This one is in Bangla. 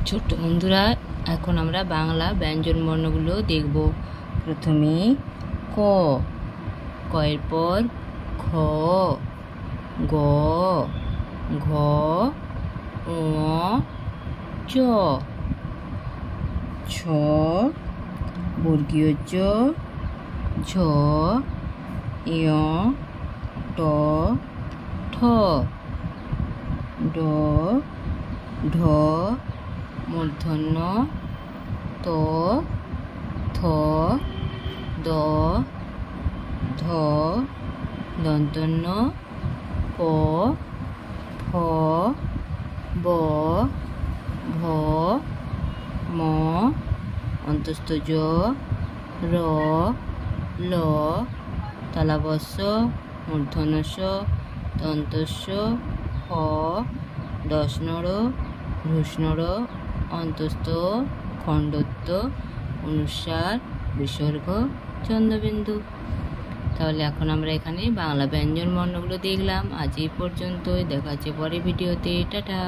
ছোট্ট বন্ধুরা, এখন আমরা বাংলা ব্যঞ্জন বর্ণগুলো দেখব। প্রথমে ক, কয়ের পর খ, গ, ঘ, ঙ, চ, ছ, বর্গীয় জ, ঝ, ঞ, ট, ঠ, ড, ঢ, মূর্ধন্য ত, থ, দ, ধ, দন্তন্য প, ফ, ব, ভ, ম, অন্তস্থ জ, র, ল, তালব্য মূর্ধন্য স, দন্তস্য হ, দশনড়, হ্রস্বনড়, অন্তস্থ খণ্ডত্ব, অনুস্বার, বিসর্গ, চন্দ্রবিন্দু। তাহলে এখন আমরা এখানে বাংলা ব্যঞ্জন বর্ণগুলো দেখলাম। আজ এই পর্যন্তই, দেখা হচ্ছে পরের ভিডিওতে। টাটা।